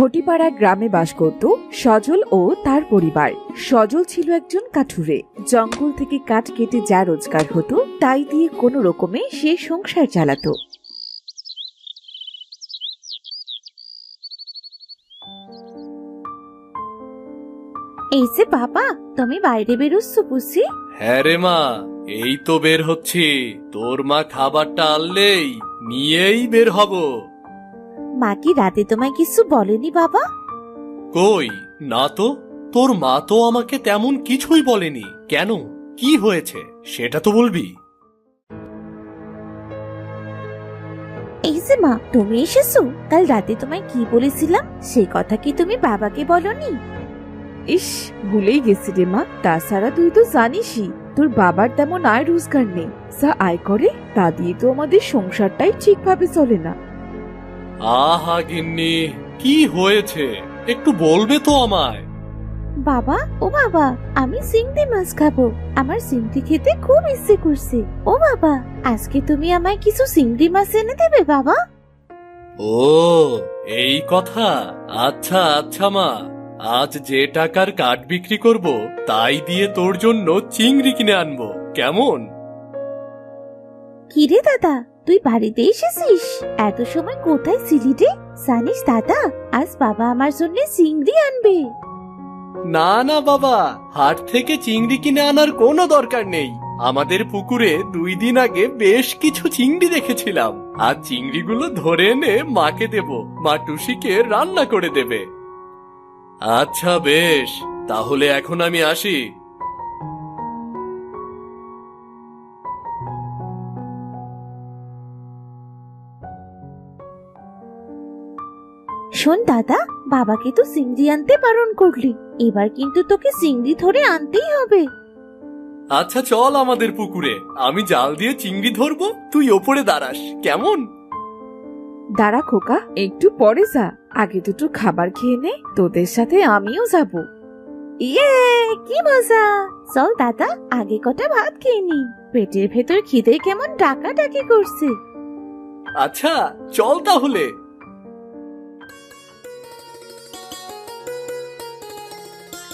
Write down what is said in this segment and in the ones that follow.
ঘটিপাড়া গ্রামে বাস করত সজল ও তার পরিবার। সজল ছিল একজন কাঠুরে। জঙ্গল থেকে কাঠ কেটে যা রোজগার হতো তাই দিয়ে কোনো রকমে সে সংসার চালাতো। এই যে বাবা, তুমি বাইরে বেরোচ্ছ বুঝি? হ্যাঁ রে মা, এই তো বের হচ্ছি। তোর মা খাবারটা আনলেই নিয়েই বের হব। মা কি রাতে তোমায় কিছু বলেনি বাবা? কই না তো, তোর মা তো আমাকে তেমন কিছুই বলেনি। কেন, কি হয়েছে সেটা তো বলবি। এই যে মা, তুমি এসেছো। কাল রাতে তোমায় কি বলেছিলাম সেই কথা কি তুমি বাবাকে বলনি? ইস, ভুলেই গেছি রে মা। তাছাড়া তুই তো জানিসই তোর বাবার তেমন আয় রোজগার নেই। যা আয় করে তা দিয়ে তো আমাদের সংসারটাই ঠিকভাবে চলে না। আহা গিন্নি, কি হয়েছে একটু বলবে তো আমায়। বাবা, ও বাবা, আমি চিংড়ি মাছ খাবো। আমার চিংড়ি খেতে খুব ইচ্ছে করছে। ও বাবা, আজকে তুমি আমায় কিছু চিংড়ি মাছ এনে দেবে বাবা? ও এই কথা। আচ্ছা আচ্ছা মা, আজ যে টাকার কাঠ বিক্রি করব তাই দিয়ে তোর জন্য চিংড়ি কিনে আনবো, কেমন? কিরে দাদা, তুই বাড়িতে এসেছিস? এত সময় কোথায় ছিলি রে? জানিস দাদা, আজ বাবা আমার জন্য চিংড়ি আনবে। না না বাবা, হাট থেকে চিংড়ি কিনে আনার কোনো দরকার নেই। আমাদের পুকুরে 2 দিন আগে বেশ কিছু চিংড়ি দেখেছিলাম। আর চিংড়িগুলো ধরে এনে মাকে দেব, মা টুসিকে রান্না করে দেবে। আচ্ছা বেশ, তাহলে এখন আমি আসি। শোন দাদা, বাবাকে তো চিংড়ি আনতে বারণ করলি, এবার কিন্তু তোকে চিংড়ি ধরে আনতেই হবে। আচ্ছা চল আমাদের পুকুরে, আমি জাল দিয়ে চিংড়ি ধরবো, তুই ওপরে দাঁড়াস, কেমন? দাঁড়া খোকা, একটু পরে যা। আগে দুটো খাবার খেয়ে নে, তোদের সাথে আমিও যাব। ইয়ে, কি মজা! চল দাদা, আগে কটা ভাত খেয়ে নি। পেটের ভেতর খিদে কেমন ডাকাডাকি করছে। আচ্ছা চল তাহলে।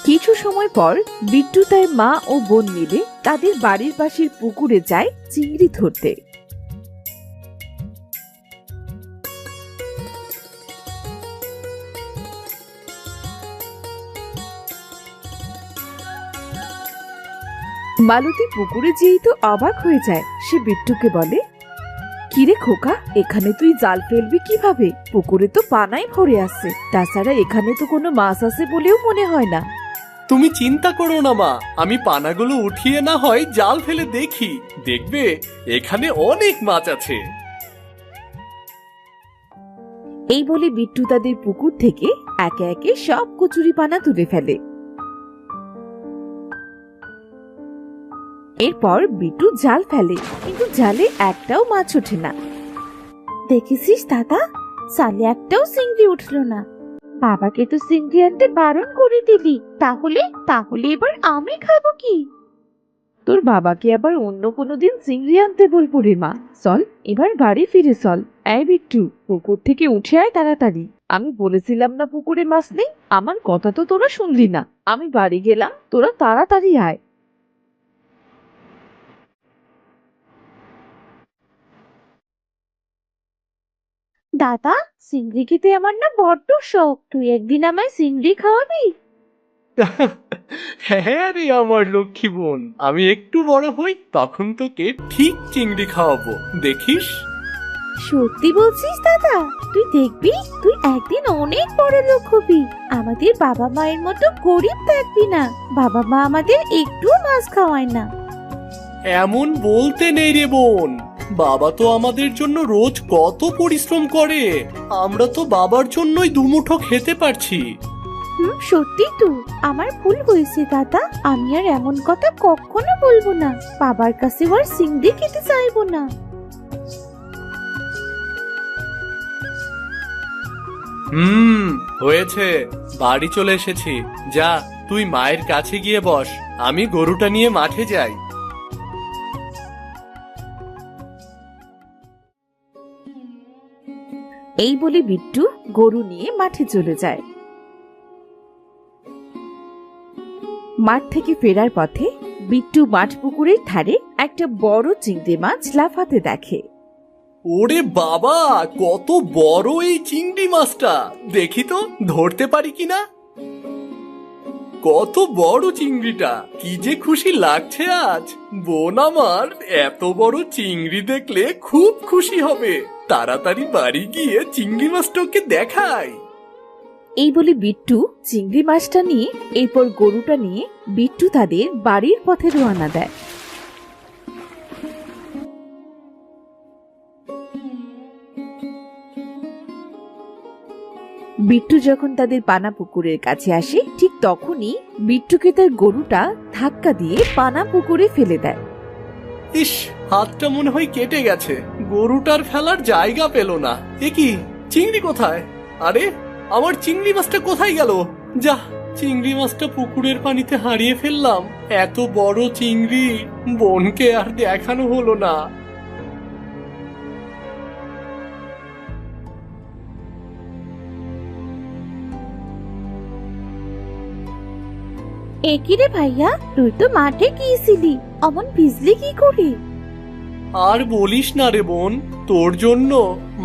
কিছু সময় পর বিট্টু তার মা ও বোন মিলে তাদের বাড়ির পাশের পুকুরে যায় চিংড়ি ধরতে। মালতী পুকুরে যেই তো অবাক হয়ে যায়। সে বিট্টুকে বলে, কিরে খোকা, এখানে তুই জাল ফেলবি কিভাবে? পুকুরে তো পানাই ভরে আছে। তাছাড়া এখানে তো কোনো মাছ আছে বলেও মনে হয় না। তুমি চিন্তা করো না মা, আমি পানাগুলো উঠিয়ে না হয় জাল ফেলে দেখি, দেখবে এখানে অনেক মাছ আছে। এই বলে বিট্টু তাদের পুকুর থেকে একে একে সব কচুরি পানা তুলে ফেলে। এরপর বিট্টু জাল ফেলে, কিন্তু জালে একটাও মাছ ওঠে না। দেখেছিস দাদা, জালে একটাও চিংড়ি উঠলো না। বাবাকে তো চিংড়ি আনতে বারণ করে দিলি, তাহলে তাহলে এবার আমি খাবো কি? তোর বাবাকে আবার অন্য কোনো দিন চিংড়ি আনতে বলবো রে মা। চল এবার বাড়ি ফিরে চল। এই বিট্টু, পুকুর থেকে উঠে আয় তাড়াতাড়ি। আমি বলেছিলাম না পুকুরে মাছ নেই? আমার কথা তো তোরা শুনলি না। আমি বাড়ি গেলাম, তোরা তাড়াতাড়ি আয়। দাদা, চিংড়ি খেতে আমার না বড্ড শখ। তুই একদিন আমায় চিংড়ি খাওয়াবি? হ্যাঁ রে আমার লক্ষ্মী বোন, আমি একটু বড় হই তখন তোকে ঠিক চিংড়ি খাওয়াবো, দেখিস। সত্যি বলছিস দাদা? তুই দেখবি, তুই একদিন অনেক বড় লোক হবি। আমাদের বাবা মায়ের মতো গরিব থাকবি না। বাবা মা আমাদের একটু মাছ খাওয়ায় না। এমন বলতে নেই রে বোন, বাবা তো আমাদের জন্য রোজ কত পরিশ্রম করে। আমরা তো বাবার জন্যই দুমুঠো খেতে পারছি। সত্যি তো, আমার ভুল হয়েছে দাদা। আমি আর এমন কথা কখনো বলবো না। বাবার কাছে আর চিংড়ি খেতে চাইবো না। হয়েছে, বাড়ি চলে এসেছি। যা, তুই মায়ের কাছে গিয়ে বস, আমি গরুটা নিয়ে মাঠে যাই। এই বলে বিট্টু গরু নিয়ে মাঠে চলে যায়। মাঠ থেকে ফেরার পথে বিট্টু মাঠ পুকুরের ধারে একটা বড় চিংড়ি মাছ লাফাতে দেখে। ওরে বাবা, কত বড় এই চিংড়ি মাছটা! দেখি তো ধরতে পারি কিনা। কত বড় চিংড়িটা! কি যে খুশি লাগছে আজ। বোন আমার এত বড় চিংড়ি দেখলে খুব খুশি হবে। তাড়াতাড়ি বাড়ি গিয়ে চিংড়ি মাছটাকে দেখাই। এই বলে বিট্টু চিংড়ি মাছটা নিয়ে এরপর গরুটা নিয়ে বিট্টু তাদের বাড়ির পথে রওনা দেয়। বিট্টু যখন তাদের পানা পুকুরের কাছে আসে ঠিক তখনই বিট্টুকে তার গরুটা ধাক্কা দিয়ে পানা পুকুরে ফেলে দেয়। ইস, হাতটা মনে হয় কেটে গেছে। গরুটার ফেলার জায়গা পেল না। এ কি, চিংড়ি কোথায়? আরে, আমার চিংড়ি মাছটা কোথায় গেল? যা, চিংড়ি মাছটা পুকুরের পানিতে হারিয়ে ফেললাম। এত বড় চিংড়ি বোনকে আর দেখানো হলো না। একই রে ভাইয়া, তুই তো মাঠে গিয়েছিলি, অমন ভিজলি কি করে? আর বলিস না রে বোন, তোর জন্য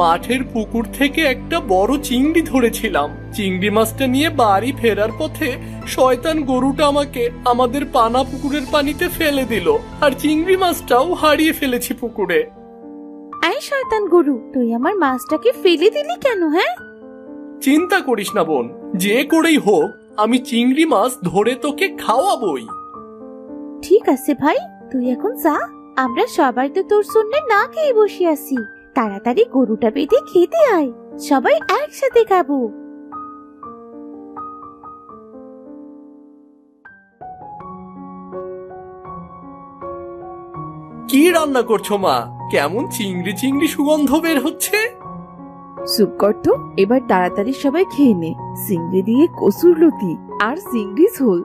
মাঠের পুকুর থেকে একটা বড় চিংড়ি ধরেছিলাম। চিংড়ি মাছটা নিয়ে বাড়ি ফেরার পথে শয়তান গরুটা আমাকে আমাদের পানা পুকুরের পানিতে ফেলে দিল, আর চিংড়ি মাছটাও হারিয়ে ফেলেছি পুকুরে। আই শয়তান গরু, তুই আমার মাছটাকে ফেলে দিলি কেন? হ্যাঁ, চিন্তা করিস না বোন, যে করেই হোক আমি চিংড়ি মাছ ধরে তোকে খাওয়াবই। ঠিক আছে ভাই, তুই এখন যা। আমরা সবাই তো তোর জন্য না খেয়ে বসে আছি। তাড়াতাড়ি গরুটা বেঁধে খেতে আয়, সবাই একসাথে খাবো। কি রান্না করছো মা? কেমন চিংড়ি চিংড়ি সুগন্ধ বের হচ্ছে। চুপ কর তো, এবার তাড়াতাড়ি সবাই খেয়ে নে। চিংড়ি দিয়ে কসুর লতি আর চিংড়ি ঝোল।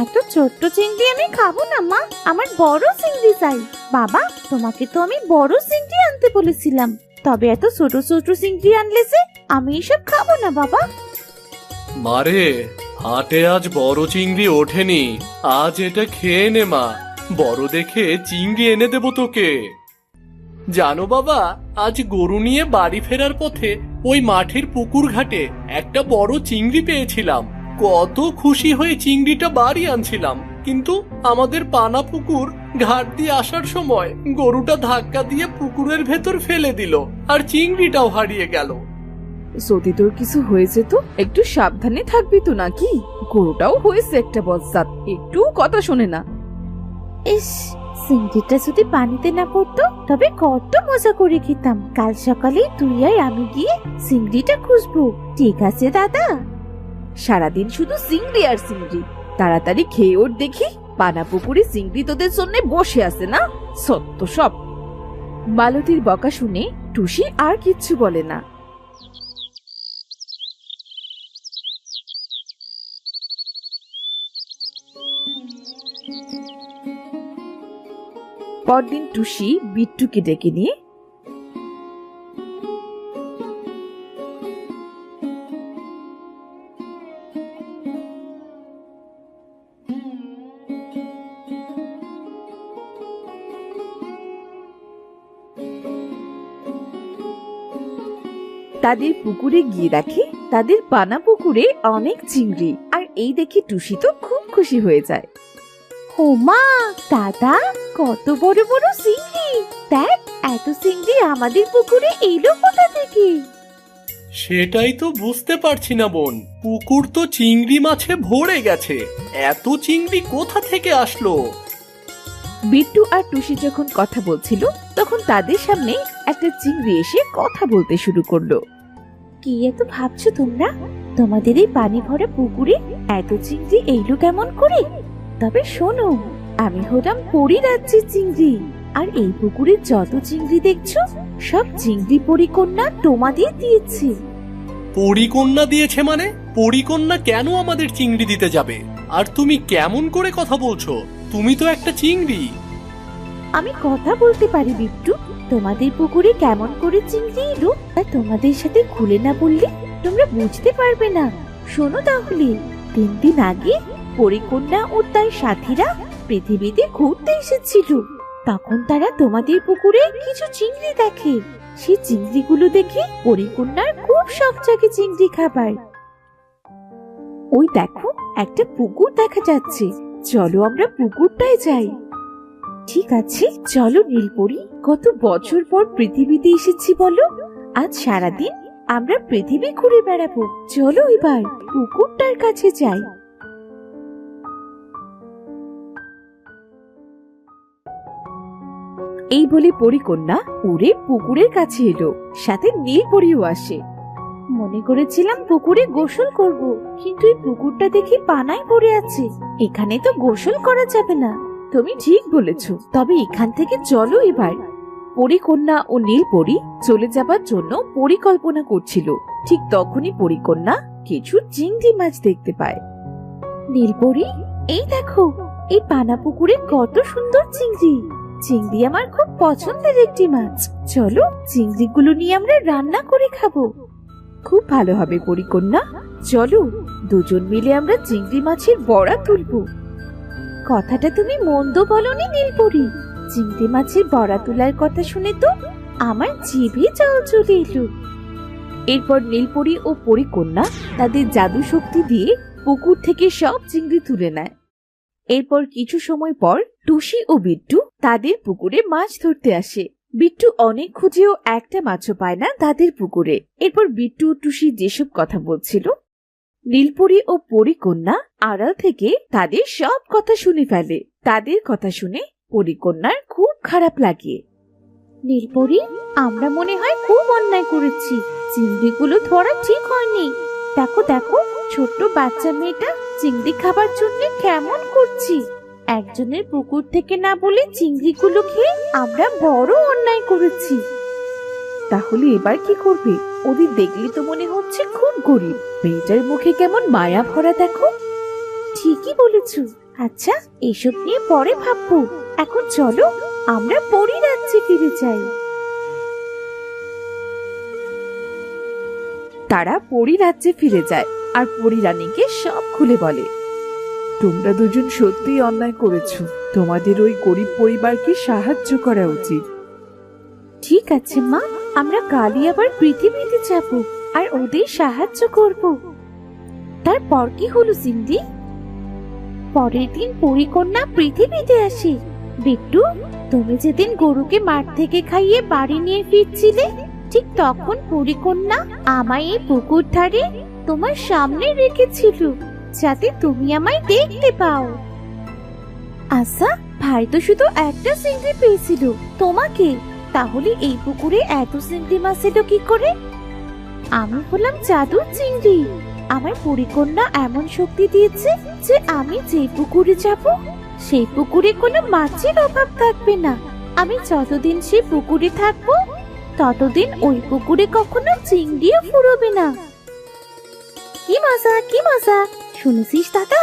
এত ছোট্ট চিংড়ি আমি খাবো না মা, আমার বড় চিংড়ি চাই। বাবা, তোমাকে তো আমি বড় চিংড়ি আনতে বলেছিলাম, তবে এত ছোট ছোট চিংড়ি আনলে যে আমি এসব খাবো না বাবা। মারে, হাটে আজ বড় চিংড়ি ওঠেনি, আজ এটা খেয়ে নে মা। বড় দেখে চিংড়ি এনে দেবো তোকে। জানো বাবা, আজ গরু নিয়ে বাড়ি ফেরার পথে ওই মাঠের পুকুর ঘাটে একটা বড় চিংড়ি পেয়েছিলাম। কত খুশি হয়ে চিংড়িটা বাড়ি আনছিলাম, কিন্তু আমাদের পানা পুকুর ঘাট দিয়ে আসার সময় গরুটা ধাক্কা দিয়ে পুকুরের ভেতর ফেলে দিল, আর চিংড়িটাও হারিয়ে গেল। সত্যি তোর কিছু হয়েছে তো? একটু সাবধানে থাকবি তো নাকি? গরুটাও হয়েছে একটা বজ্জাত, একটু কথা শোনে না। ইস, চিংড়িটা যদি পানিতে না পড়তো তবে কত মজা করে খেতাম। কাল সকালে তুই আর আমি গিয়ে চিংড়িটা খুঁজবো, ঠিক আছে দাদা? সারাদিন শুধু চিংড়ি আর চিংড়ি। তাড়াতাড়ি খেয়ে ওর দেখি, পানা পুকুরে চিংড়ি তোদের জন্য বসে আছে না? সত্য সব। মালতীর বকা শুনে টুসি আর কিচ্ছু বলে না। পরদিন টুসি বিট্টুকে ডেকে নিয়ে তাদের পুকুরে গিয়ে দেখে তাদের পানা পুকুরে অনেক চিংড়ি, আর এই দেখে টুসি তো খুব খুশি হয়ে যায়। ও মা, দাদা, কত বড় বড় চিংড়ি! দেখ, এত চিংড়ি আমাদের পুকুরে এলো কোথা থেকে? সেটাই তো বুঝতে পারছি না বোন, পুকুর তো চিংড়ি মাছে ভরে গেছে, এত চিংড়ি কোথা থেকে আসলো? বিট্টু আর টুসি যখন কথা বলছিল তখন তাদের সামনে একটা চিংড়ি এসে কথা বলতে শুরু করলো। কি এত ভাবছো তোমরা? তোমাদের এই পানি ভরা পুকুরে এত চিংড়ি এলো কেমন করে? তবে শোনো, আমি হলাম পরিরাজ্যের চিংড়ি, আর এই পুকুরে যত চিংড়ি দেখছো সব চিংড়ি পরিকন্যা তোমাদের দিয়েছে। পরিকন্যা দিয়েছে মানে? পরিকন্যা কেন আমাদের চিংড়ি দিতে যাবে? আর তুমি কেমন করে কথা বলছো? তুমি তো একটা চিংড়ি। আমি কথা বলতে পারি বিট্টু। তোমাদের পুকুরে কেমন করে চিংড়ি এলো তা তোমাদের সাথে খুলে না বললে তোমরা বুঝতে পারবে না। শোনো তাহলে, 3 দিন আগে পরিকন্যা ও তার সাথীরা পৃথিবীতে ঘুরতে এসেছিল। তখন তারা তোমাদের পুকুরে কিছু চিংড়ি দেখে। সেই চিংড়িগুলো দেখে পরিকন্যার খুব শখ জাগে চিংড়ি খাবার। ওই দেখো, একটা পুকুর দেখা যাচ্ছে, চলো আমরা পুকুরটায় যাই। ঠিক আছে, চলো নীলপরি। কত বছর পর পৃথিবীতে এসেছি বলো, আজ সারাদিন আমরা পৃথিবী ঘুরে বেড়াবো। চলো এবার পুকুরটার কাছে যাই। এই বলে পরিকন্যা উড়ে পুকুরের কাছে এলো, সাথে নীলপরিও আসে। মনে করেছিলাম পুকুরে গোসল করব, কিন্তু এই পুকুরটা দেখি পানায় পড়ে আছে। এখানে তো গোসল করা যাবে না। তুমি ঠিক বলেছ, তবে এখান থেকে চলো এবার। পরিকন্যা ও নীলপরি চলে যাবার জন্য পরিকল্পনা করছিল। ঠিক তখনই পরিকন্যা কিছু চিংড়ি মাছ দেখতে পায়। নীলপরি, এই দেখো, এই পানা পুকুরে কত সুন্দর চিংড়ি। চিংড়ি আমার খুব পছন্দের একটি মাছ। চলো চিংড়িগুলো নিয়ে আমরা রান্না করে খাবো। খুব ভালো হবে পরিকন্যা, চলো দুজন মিলে আমরা চিংড়ি মাছের বড়া তুলবো। কথাটা তুমি মন্দ বলনি নীলপরি। চিংড়ি মাছের বড়া তোলার কথা শুনে তো আমার জিভে জল চলে এলো। এরপর নীলপরি ও পরিকন্যা তাদের জাদু শক্তি দিয়ে পুকুর থেকে সব চিংড়ি তুলে নেয়। এরপর কিছু সময় পর টুসি ও বিট্টু তাদের পুকুরে মাছ ধরতে আসে। বিট্টু অনেক খুঁজেও একটা মাছও পায় না তাদের পুকুরে। এরপর বিট্টু ও টুসি যেসব কথা বলছিল, নীলপরি ও পরিকন্যা আড়াল থেকে তাদের সব কথা শুনে ফেলে। তাদের কথা শুনে পরিকন্যার খুব খারাপ লাগে। নীলপরি, আমরা মনে হয় খুব অন্যায় করেছি। চিংড়িগুলো ধরা ঠিক হয়নি। দেখো দেখো, ছোট্ট বাচ্চা মেয়েটা চিংড়ি খাবার জন্য কেমন করছি। একজনের পুকুর থেকে না বলে চিংড়িগুলো খেয়ে আমরা বড় অন্যায় করেছি। তাহলে এবার কি করবে? ওদের দেখলে তো মনে হচ্ছে খুব গরিব। মেয়েটার মুখে কেমন মায়া ভরা দেখো। ঠিকই বলেছ। আচ্ছা, এসব নিয়ে পরে ভাববো। এখন চলো আমরা পরী রাজ্যে ফিরে যাই। তারা পরী রাজ্যে ফিরে যায় আর পরী রানীকে সব খুলে বলে। তোমরা দুজন সত্যিই অন্যায় করেছো। তোমাদের ওই গরিব পরিবারকে সাহায্য করা উচিত। ঠিক আছে মা, আমরা কালই আবার পৃথিবীতে যাব আর ওদের সাহায্য করব। তারপর কি হলো সিন্ধি? পরের দিন পরিকন্যা পৃথিবীতে আসে। বিট্টু, তুমি যেদিন গরুকে মাঠ থেকে খাইয়ে বাড়ি নিয়ে ফিরছিলে, ঠিক তখন পরিকন্যা আমায় এই পুকুর ধারে তোমার সামনে রেখেছিল, যাতে তুমি আমায় দেখতে পাও। আচ্ছা, ভাই তো শুধু একটা চিংড়ি পেয়েছিল, তোমাকে। তাহলে এই পুকুরে এত চিংড়ি মাছ এলো কি করে? আমি হলাম জাদুর চিংড়ি। আমার পরিকন্যা এমন শক্তি দিয়েছে যে আমি যে পুকুরে যাব সেই পুকুরে কোনো মাছের অভাব থাকবে না। আমি যতদিন সে পুকুরে থাকবো ততদিন ওই পুকুরে কখনো চিংড়িও ফুরোবে না। কি মজা, কি মজা! শুনেছিস দাদা,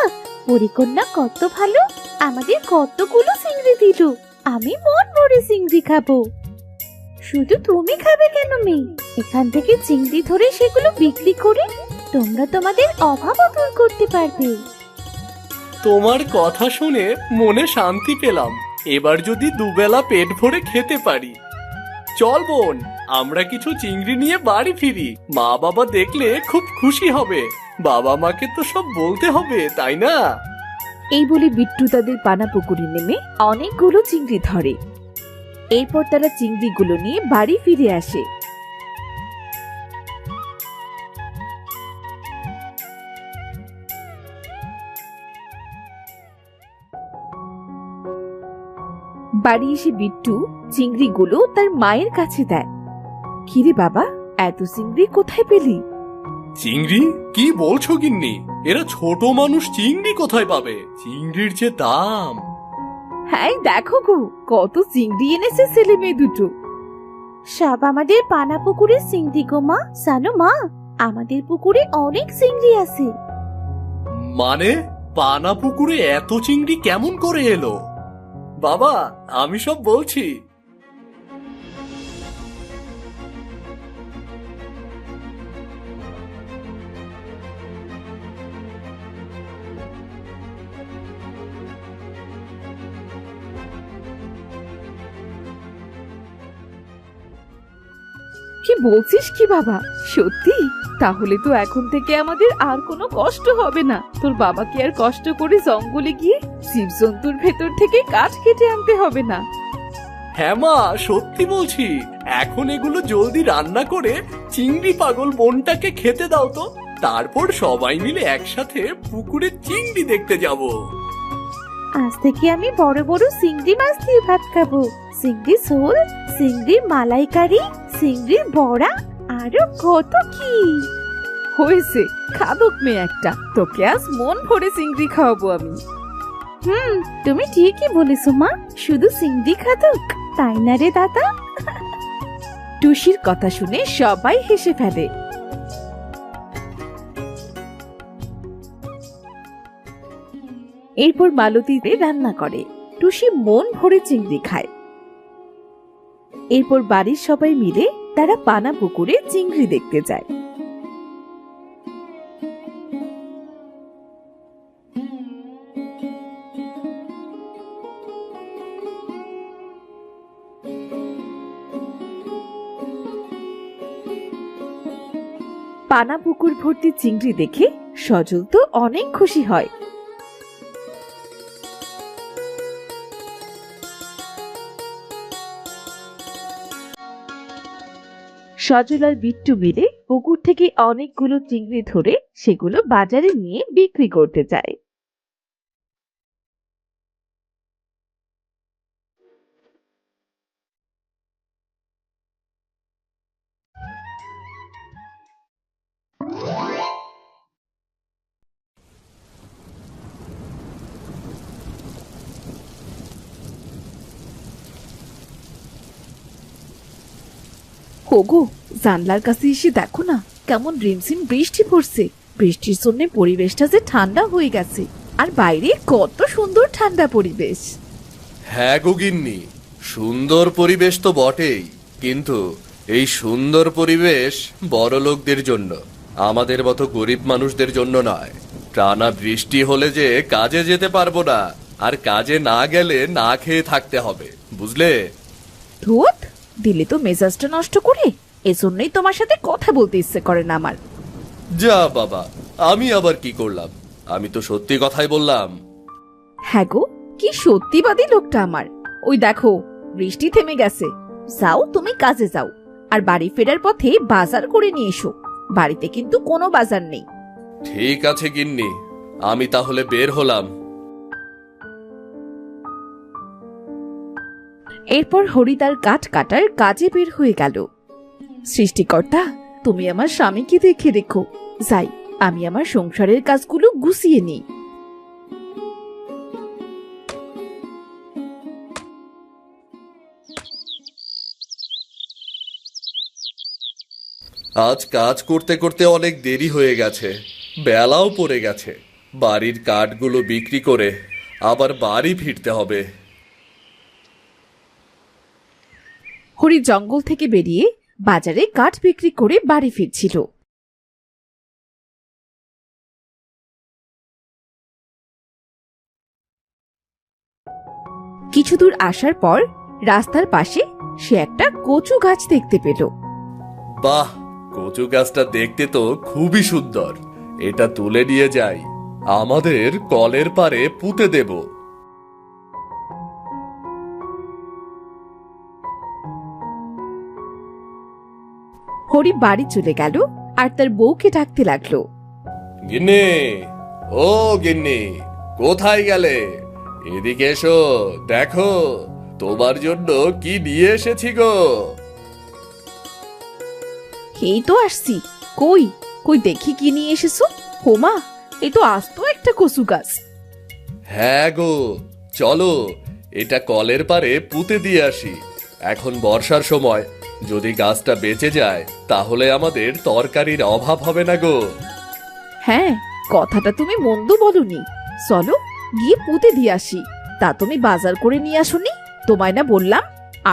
পরিকন্যা কত ভালো, আমাদের কতগুলো চিংড়ি দিল। আমি মন ভরে চিংড়ি খাবো। শুধু তুমি খাবে কেন মেয়ে? এখান থেকে চিংড়ি ধরে সেগুলো বিক্রি করে তোমরা তোমাদের অভাবও দূর করতে পারবে। তোমার কথা শুনে মনে শান্তি পেলাম। এবার যদি দুবেলা পেট ভরে খেতে পারি। চল বোন, আমরা কিছু চিংড়ি নিয়ে বাড়ি ফিরি। মা বাবা দেখলে খুব খুশি হবে। বাবা মাকে তো সব বলতে হবে, তাই না? এই বলে বিট্টু তাদের পানা পুকুরে নেমে অনেকগুলো চিংড়ি ধরে। এরপর তারা চিংড়িগুলো নিয়ে বাড়ি ফিরে আসে। বাড়ি এসে বিট্টু চিংড়িগুলো তার মায়ের কাছে দেয়। কিরে বাবা, এত চিংড়ি কোথায় পেলি? চিংড়ি? কি বলছো গিন্নি? এরা ছোট মানুষ, চিংড়ি কোথায় পাবে? চিংড়ির যে দাম! হ্যাঁ দেখো গো, কত চিংড়ি এনেছে ছেলে মেয়ে দুটো। সব আমাদের পানা পুকুরে চিংড়ি গো মা। জানো মা, আমাদের পুকুরে অনেক চিংড়ি আছে। মানে পানা পুকুরে এত চিংড়ি কেমন করে এলো? বাবা, আমি সব বলছি। কি বলছিস কি বাবা, সত্যি? তাহলে তো এখন থেকে আমাদের আর কোনো কষ্ট হবে না। তোর বাবাকে আর কষ্ট করে জঙ্গলে গিয়ে জীবজন্তুর ভেতর থেকে কাঠ কেটে আনতে হবে না। হ্যাঁ মা, সত্যি বলছি। এখন এগুলো জলদি রান্না করে চিংড়ি পাগল বোনটাকে খেতে দাও তো, তারপর সবাই মিলে একসাথে পুকুরে চিংড়ি দেখতে যাব। আজ থেকে আমি বড় বড় চিংড়ি মাছ দিয়ে ভাত খাবো। চিংড়ি ঝোল, চিংড়ির মালাইকারি, চিংড়ির বড়া, আরো কত কি। হয়েছে, খাদক মেয়ে একটা, তোকে আজ মন ভরে চিংড়ি খাওয়াবো আমি। তুমি ঠিকই বলেছো মা, শুধু চিংড়ি খাদক, তাই না রে দাদা? টুসির কথা শুনে সবাই হেসে ফেলে। এরপর মালতীতে রান্না করে, টুসি মন ভরে চিংড়ি খায়। এরপর বাড়ির সবাই মিলে তারা পানা পুকুরে চিংড়ি দেখতে যায়। পানা পুকুর ভর্তি চিংড়ি দেখে সজল তো অনেক খুশি হয়। সজল আর বিট্টু মিলে পুকুর থেকে অনেকগুলো চিংড়ি ধরে সেগুলো বাজারে নিয়ে বিক্রি করতে যায়। ওগো, জানলার কাছে এসে দেখো না, কেমন রিমঝিম বৃষ্টি পড়ছে। বৃষ্টির জন্য পরিবেশটা যে ঠান্ডা হয়ে গেছে, আর বাইরে কত সুন্দর ঠান্ডা পরিবেশ। হ্যাঁ গো গিন্নি, সুন্দর পরিবেশ তো বটেই, কিন্তু এই সুন্দর পরিবেশ বড় লোকদের জন্য, আমাদের মতো গরিব মানুষদের জন্য নয়। টানা বৃষ্টি হলে যে কাজে যেতে পারবো না, আর কাজে না গেলে না খেয়ে থাকতে হবে, বুঝলে? ধুত, দিলে তো মেজাজটা নষ্ট করে। এজন্যই তোমার সাথে কথা বলতে ইচ্ছে করে না আমার। যা বাবা, আমি আবার কি করলাম? আমি তো সত্যি কথাই বললাম। হ্যাঁ গো, কি সত্যিবাদী লোকটা আমার। ওই দেখো, বৃষ্টি থেমে গেছে। যাও, তুমি কাজে যাও, আর বাড়ি ফেরার পথে বাজার করে নিয়ে এসো। বাড়িতে কিন্তু কোনো বাজার নেই। ঠিক আছে গিন্নি, আমি তাহলে বের হলাম। এরপর হরি তার কাঠ কাটার কাজে বের হয়ে গেল। সৃষ্টিকর্তা, তুমি আমার স্বামীকে দেখে রেখো। যাই, আমি আমার সংসারের কাজগুলো গুছিয়ে নিই। আজ কাজ করতে করতে অনেক দেরি হয়ে গেছে, বেলাও পড়ে গেছে। বাড়ির কাঠগুলো বিক্রি করে আবার বাড়ি ফিরতে হবে। হরি জঙ্গল থেকে বেরিয়ে বাজারে কাঠ বিক্রি করে বাড়ি ফিরছিল। কিছু দূর আসার পর রাস্তার পাশে সে একটা কচু গাছ দেখতে পেল। বাহ, কচু গাছটা দেখতে তো খুবই সুন্দর। এটা তুলে নিয়ে যাই, আমাদের কলের পারে পুঁতে দেব। হরি বাড়ি চলে গেল আর তার বউকে ডাকতে লাগলো। গিন্নি, ও গিন্নি, কোথায় গেলে? এদিকে এসো, দেখো তোমার জন্য কি নিয়ে এসেছি গো। এই তো আসছি। কই কই দেখি কি নিয়ে এসেছো। হোমা, এই তো আস্ত একটা কচু গাছ। হ্যাঁ গো, চলো এটা কলের পারে পুঁতে দিয়ে আসি। এখন বর্ষার সময়, যদি গাছটা বেঁচে যায় তাহলে আমাদের তরকারির অভাব হবে না গো। হ্যাঁ, কথাটা তুমি মন্দ বলনি। চলো গিয়ে পুঁতে দিয়ে আসি। তা তুমি বাজার করে নিয়ে আসোনি? তোমায় না বললাম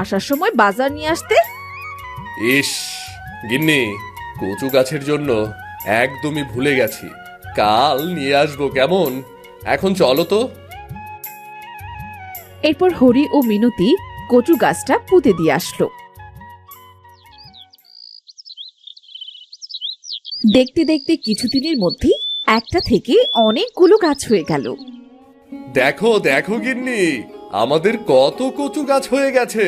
আসার সময় বাজার নিয়ে আসতে। ইস গিন্নি, কচু গাছের জন্য একদমই ভুলে গেছি। কাল নিয়ে আসবো কেমন? এখন চলো তো। এরপর হরি ও মিনতি কচু গাছটা পুঁতে দিয়ে আসলো। দেখতে দেখতে কিছুদিনের মধ্যেই একটা থেকে অনেকগুলো গাছ হয়ে গেল। দেখো দেখো গিন্নি, আমাদের কত কচু গাছ হয়ে গেছে।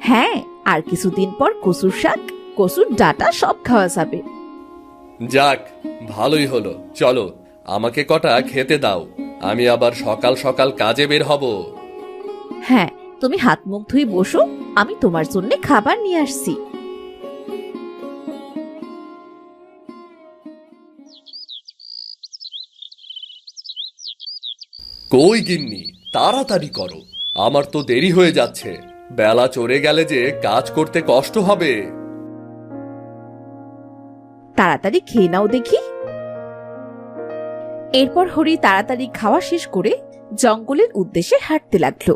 হ্যাঁ, আর কিছুদিন পর কচুর শাক, কচুর ডাঁটা সব খাওয়া যাবে। যাক, ভালোই হলো। চলো, আমাকে কটা খেতে দাও, আমি আবার সকাল সকাল কাজে বের হব। হ্যাঁ, তুমি হাত মুখ ধুয়ে বসো, আমি তোমার জন্য খাবার নিয়ে আসছি। কই গিন্নি, তাড়াতাড়ি করো, আমার তো দেরি হয়ে যাচ্ছে। বেলা চড়ে গেলে যে কাজ করতে কষ্ট হবে। তাড়াতাড়ি খেয়ে নাও দেখি। এরপর হরি তাড়াতাড়ি খাওয়া শেষ করে জঙ্গলের উদ্দেশ্যে হাঁটতে লাগলো।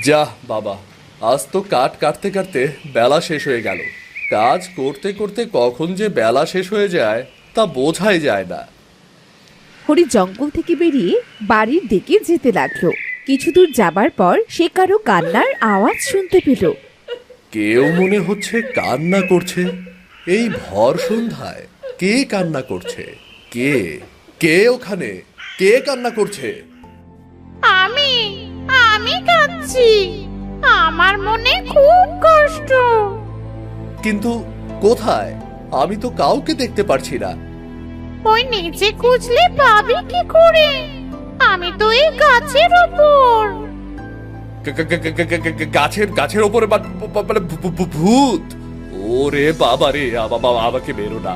যাহ বাবা, আজ তো কাঠ কাটতে কাটতে বেলা শেষ হয়ে গেল। কাজ করতে করতে কখন যে বেলা শেষ হয়ে যায় তা বোঝাই যায় না। হরি জঙ্গল থেকে বেরিয়ে বাড়ির দিকে যেতে লাগলো। কিছু দূর যাবার পর সে কারো কান্নার আওয়াজ শুনতে পেল। কেউ মনে হচ্ছে কান্না করছে। এই ভর সন্ধ্যায় কে কান্না করছে? কে কে ওখানে? কে কান্না করছে? আমি আমি কাঁদছি, আমার মনে খুব কষ্ট। কিন্তু কোথায়? আমি তো কাউকে দেখতে পারছি না। ওই নিচে খুঁজলে পাবি কি করে? আমি তো এই গাছের উপর। গাছের গাছের ওপরে ভূত? ওরে বাবা রে, আমাকে মেরো না।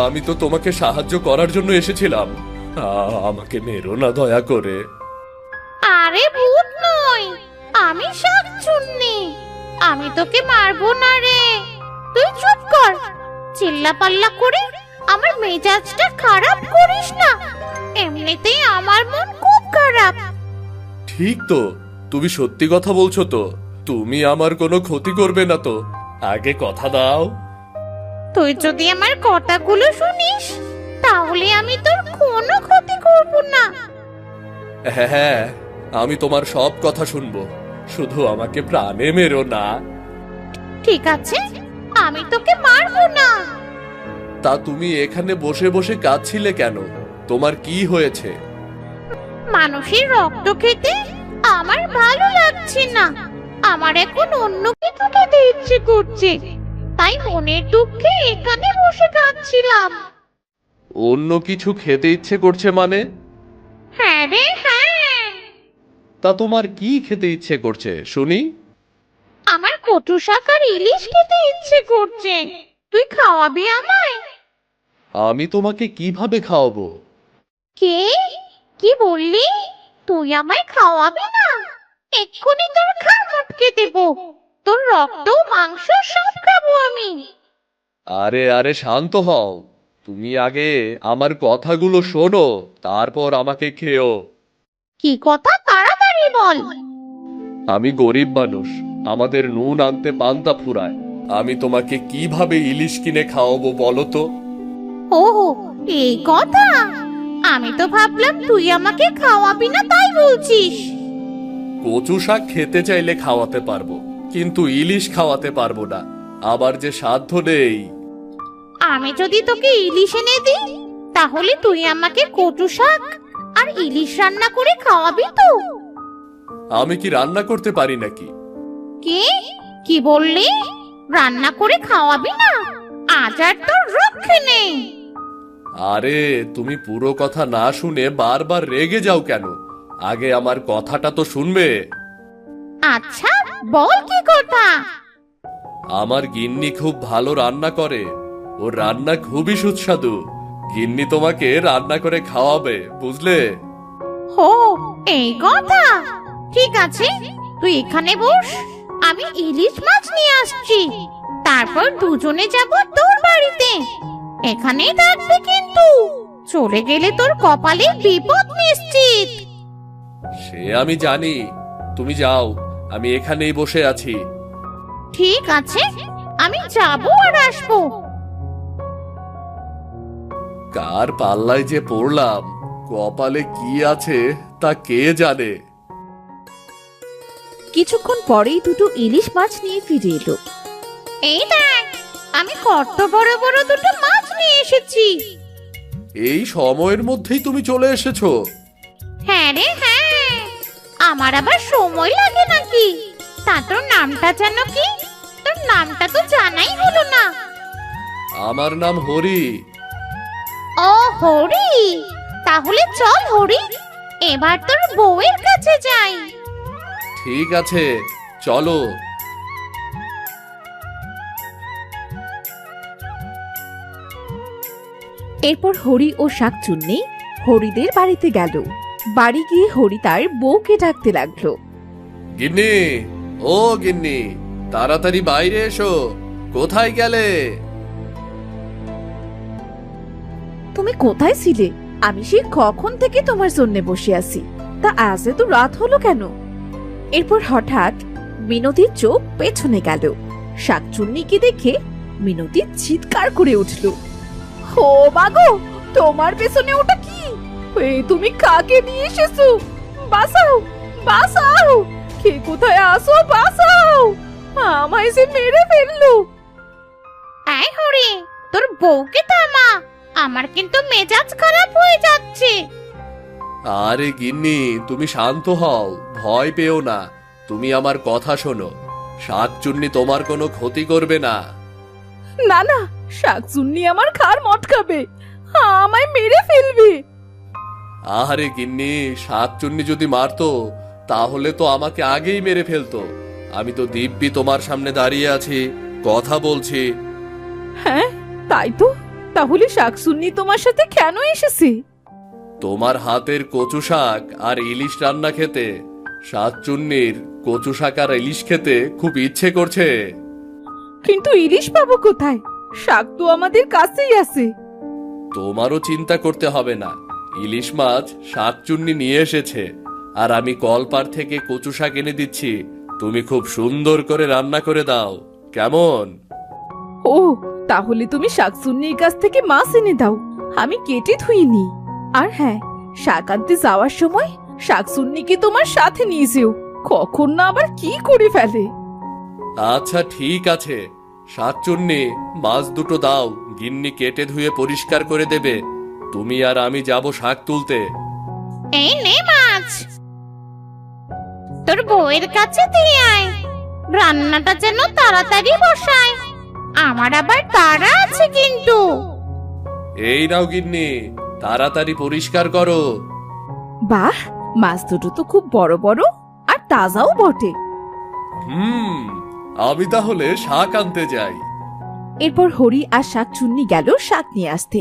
আমি তো তোমাকে সাহায্য করার জন্য এসেছিলাম। আমাকে মেরো না দয়া করে। আরে ভূত নই, আমি শাকচুন্নি। আমি তোকে মারবো না রে, তুই চুপ কর। চিল্লাপাল্লা করে আমার মেজাজটা খারাপ করিস না, এমনিতেই আমার মন খুব খারাপ। ঠিক তো, তুমি সত্যি কথা বলছো তো? তুমি আমার কোনো ক্ষতি করবে না তো? আগে কথা দাও। তুই যদি আমার কথাগুলো শুনিস তাহলে আমি তোর কোনো ক্ষতি করব না। হ্যাঁ, আমি তোমার সব কথা শুনবো, শুধু আমাকে প্রাণে মেরো না। ঠিক আছে, আমি তোকে মারবো না। তা তুমি এখানে বসে বসে কাঁদছিলে কেন? তোমার কি হয়েছে? মানুষের রক্ত খেতে আমার ভালো লাগছে না, আমার এখন অন্য কিছু খেতে ইচ্ছে করছে, তাই মনের দুঃখে এখানে বসে কাঁদছিলাম। অন্য কিছু খেতে ইচ্ছে করছে মানে? হ্যাঁ রে হ্যাঁ, তা তোমার কি খেতে ইচ্ছে করছে শুনি? আমার কচু শাক আর ইলিশ খেতে ইচ্ছে করছে, তুই খাওয়াবি আমায়? আমি তোমাকে কিভাবে খাওয়াবো? কে? কি বললি? তুই আমায় খাওয়াবি না? এক্ষুনি তোর ঘাড় মটকে দেব, তোর রক্ত মাংস সব খাবো আমি। আরে আরে শান্ত হও, তুমি আগে আমার কথাগুলো শোনো, তারপর আমাকে খেও। কি কথা, তাড়াতাড়ি বল। আমি গরিব মানুষ, আমাদের নুন আনতে পান্তা ফুরায়। আমি তোমাকে কিভাবে ইলিশ কিনে খাওয়াবো বলো তো? ও, এই কথা? আমি তো ভাবলাম তুই আমাকে খাওয়াবি না তাই বলছিস। কচু শাক খেতে চাইলে খাওয়াতে পারবো, কিন্তু ইলিশ খাওয়াতে পারবো না, আবার যে সাধ্য নেই। আমি যদি তোকে ইলিশ এনে দিই তাহলে তুই আমাকে কচু শাক আর ইলিশ রান্না করে খাওয়াবি তো? আমি কি রান্না করতে পারি নাকি? কে? কি বললি? রান্না করে খাওয়াবি না? আজ আর তোর রক্ষে নেই। আরে তুমি পুরো কথা না শুনে বারবার রেগে যাও কেন? আগে আমার কথাটা তো শুনবে। আচ্ছা বল কি কথা। আমার গিন্নি খুব ভালো রান্না করে, ওর রান্না খুবই সুস্বাদু। গিন্নি তোমাকে রান্না করে খাওয়াবে, বুঝলে? হো, এই কথা? ঠিক আছে, তুই এখানে বস, আমি ইলিশ মাছ নিয়ে আসছি। তারপর দুজনে যাব তোর বাড়িতে। এখানেই থাকবি কিন্তু, চলে গেলে তোর কপালে বিপদ নিশ্চিত। সে আমি জানি, তুমি যাও, আমি এখানেই বসে আছি। ঠিক আছে, আমি যাব আর আসবো। কার পাল্লায় যে পড়লাম, কপালে কি আছে তা কে জানে। কিছুক্ষণ পরেই দুটো ইলিশ মাছ নিয়ে ফিরে এলো। এই দেখ, আমি কত বড় বড় দুটো মাছ নিয়ে এসেছি। এই সময়ের মধ্যেই তুমি চলে এসেছো? হ্যাঁ রে হ্যাঁ, আমার আবার সময় লাগে নাকি? তা তোর নামটা যেন কি? তোর নামটা তো জানাই হলো না। আমার নাম হরি। ও হরি, তাহলে চল হরি, এবার তোর বউয়ের কাছে যাই। ঠিক আছে, চলো। এরপর হরি ও শাকচুন্নি হরিদের বাড়িতে গেল। বাড়ি গিয়ে হরি তার বউকে ডাকতে লাগলো। গিন্নি, ও গিন্নি, তাড়াতাড়ি বাইরে এসো। কোথায় গেলে? তুমি কোথায় ছিলে? আমি সেই কখন থেকে তোমার জন্য বসে আছি, তা আজ এত রাত হলো কেন? এরপর হঠাৎ মিনতির চোখ পেছনে গেল। শাকচুন্নিকে দেখে মিনতি চিৎকার করে উঠল। ও মাগো, তোমার পেছনে ওটা কি? তুমি কাকে নিয়ে এসেছো? বাঁচাও, বাঁচাও, কে কোথায় আসো, বাঁচাও, আমায় যে মেরে ফেললো। এই হরি, তোর বউকে থামা, আমার কিন্তু মেজাজ খারাপ হয়ে যাচ্ছে। আরে গিন্নি, তুমি শান্ত হও, ভয় পেও না। তুমি আমার কথা শোনো, শাকচুন্নি তোমার কোনো ক্ষতি করবে না। না না, শাকচুন্নি আমার ঘাড় মটকাবে, আমায় মেরে ফেলবে। আরে গিন্নি, শাকচুন্নি যদি মারতো তাহলে তো আমাকে আগেই মেরে ফেলতো। আমি তো দিব্যি তোমার সামনে দাঁড়িয়ে আছি, কথা বলছি। হ্যাঁ তাই তো, তাহলে শাকচুন্নি তোমার সাথে কেন এসেছে? তোমার হাতের কচু শাক আর ইলিশ রান্না খেতে। শাকচুন্নির কচু শাক আর ইলিশ খেতে খুব ইচ্ছে করছে। কিন্তু ইলিশ পাবো কোথায়? শাক তো আমাদের কাছেই আছে। তোমারও চিন্তা করতে হবে না, ইলিশ মাছ শাকচুন্নি নিয়ে এসেছে, আর আমি কলপার থেকে কচু শাক এনে দিচ্ছি। তুমি খুব সুন্দর করে রান্না করে দাও, কেমন? ও, তাহলে তুমি শাকচুন্নির কাছ থেকে মাছ এনে দাও, আমি কেটে ধুয়ে নিই। আর হ্যাঁ, শাক আনতে যাওয়ার সময় শাকচুন্নিকে তোমার সাথে নিয়ে যেও, কখন না আবার কি করে ফেলে। আচ্ছা ঠিক আছে, শাকচুন্নি মাছ দুটো দাও, গিন্নি কেটে ধুয়ে পরিষ্কার করে দেবে। তুমি আর আমি যাব শাক তুলতে। এই নে মাছ, তোর বউয়ের কাছে দিয়ে আয়, রান্নাটা যেন তাড়াতাড়ি বসায়, আমার আবার তাড়া আছে কিন্তু। এই নাও গিন্নি, তাড়াতাড়ি পরিষ্কার করো। বাহ, মাছ দুটো তো খুব বড় বড় আর তাজাও বটে। আমি তাহলে শাক আনতে যাই। এরপর হরি আর শাকচুন্নি গেল শাক নিয়ে আসতে।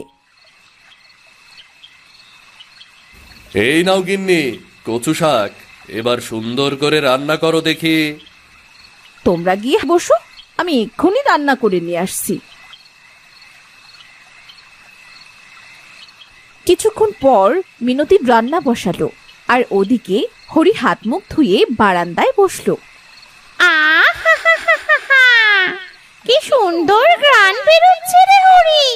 এই নাও গিন্নি, কচু শাক, এবার সুন্দর করে রান্না করো দেখি। তোমরা গিয়ে বসো, আমি এক্ষুনি রান্না করে নিয়ে আসছি। কিছুক্ষণ পর মিনতি রান্না বসালো, আর ওদিকে হরি হাত মুখ ধুয়ে বারান্দায় বসলো। আহা, কি সুন্দর ঘ্রাণ বেরোচ্ছে রে হরি।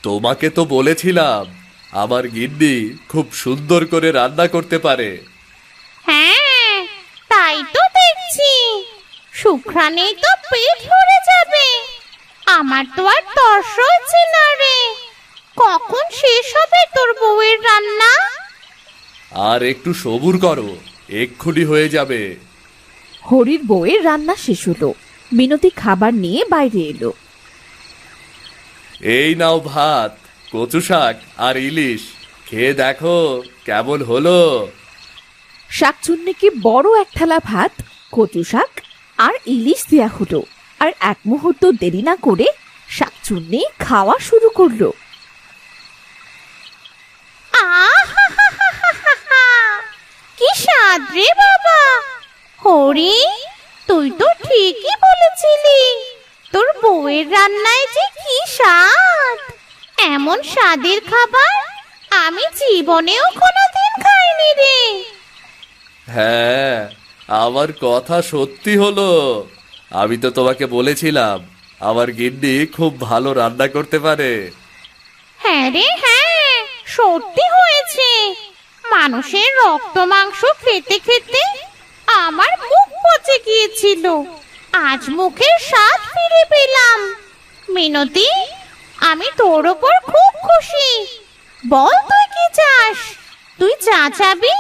তোমাকে তো বলেছিলাম আমার গিন্নি খুব সুন্দর করে রান্না করতে পারে। হ্যাঁ, তাই তো দেখছি, সুঘ্রাণেই তো পেট ভরে যাবে। আমার তো আর তর্স হচ্ছে না রে, কখন শেষ হবে তোর বউয়ের রান্না? আর একটু সবুর করো, এক্ষুনি হয়ে যাবে। হরির বউয়ের রান্না শেষ হলো, মিনতি খাবার নিয়ে বাইরে এলো। এই নাও ভাত, কচু শাক আর ইলিশ, খেয়ে দেখো কেমন হলো। শাকচুন্নিকে বড় এক থালা ভাত, কচু শাক আর ইলিশ দেয়া হলো, আর এক মুহূর্ত দেরি না করে শাকচুন্নি খাওয়া শুরু করলো। আহা, কি স্বাদ রে বাবা। পরি, তুই তো ঠিকই বলেছিলি। তোর বউয়ের রান্নায় যে কি স্বাদ! এমন স্বাদের খাবার আমি জীবনেও কোনোদিন খাইনি রে। হ্যাঁ, আমার কথা সত্যি হলো। আমি তো তোমাকে বলেছিলাম আমার গিন্নি খুব ভালো রান্না করতে পারে। হ্যাঁ রে হ্যাঁ, সত্যি হয়েছে। মানুষের রক্ত মাংস খেতে খেতে আমার মুখ পচে গিয়েছিল, আজ মুখের স্বাদ ফিরে পেলাম। মিনতি, আমি তোর ওপর খুব খুশি। বল তুই কি চাস? তুই যা চাবি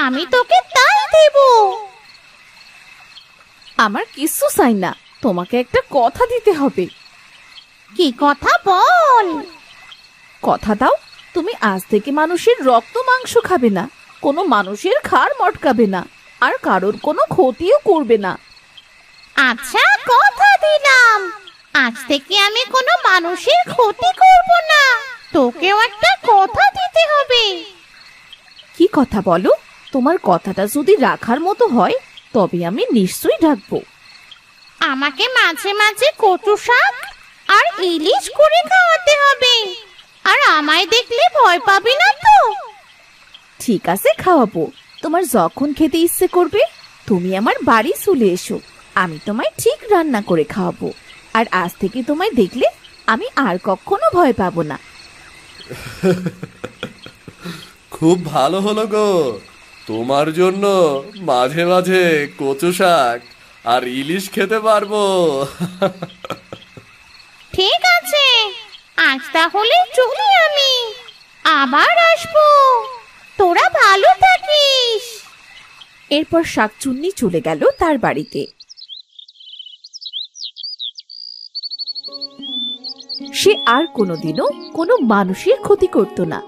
আমি তোকে তাই দেব। আমার কিছু চাই না, তোমাকে একটা কথা দিতে হবে। কি কথা বল? কথা দাও, তুমি আজ থেকে মানুষের রক্ত মাংস খাবে না, কোনো মানুষের ঘাড় মটকাবে না, আর কারোর কোনো ক্ষতিও করবে না। আচ্ছা, কথা দিলাম। আজ থেকে আমি কোনো মানুষের ক্ষতি করব না। তোকেও একটা কথা দিতে হবে। কি কথা বলো? তোমার কথাটা যদি রাখার মতো হয় তবে আমি নিশ্চয়ই ডাকবো। আমাকে মাঝে মাঝে কচু শাক আর ইলিশ করে খাওয়াতে হবে। আর আমায় দেখলে ভয় পাবি না তো? ঠিক আছে, খাওয়াবো। তোমার যখন খেতে ইচ্ছে করবে তুমি আমার বাড়ি চলে এসো, আমি তোমায় ঠিক রান্না করে খাওয়াবো। আর আজ থেকে তোমায় দেখলে আমি আর কখনো ভয় পাবো না। খুব ভালো হলো গো, তোমার জন্য মাঝে মাঝে কচু শাক আর ইলিশ খেতে পারবো। ঠিক আছে, আজ তাহলে চলি আমি। আবার আসবো। তোরা ভালো থাকিস। এরপর শাকচুন্নি চলে গেল তার বাড়িতে। সে আর কোনোদিনও কোনো মানুষের ক্ষতি করত না।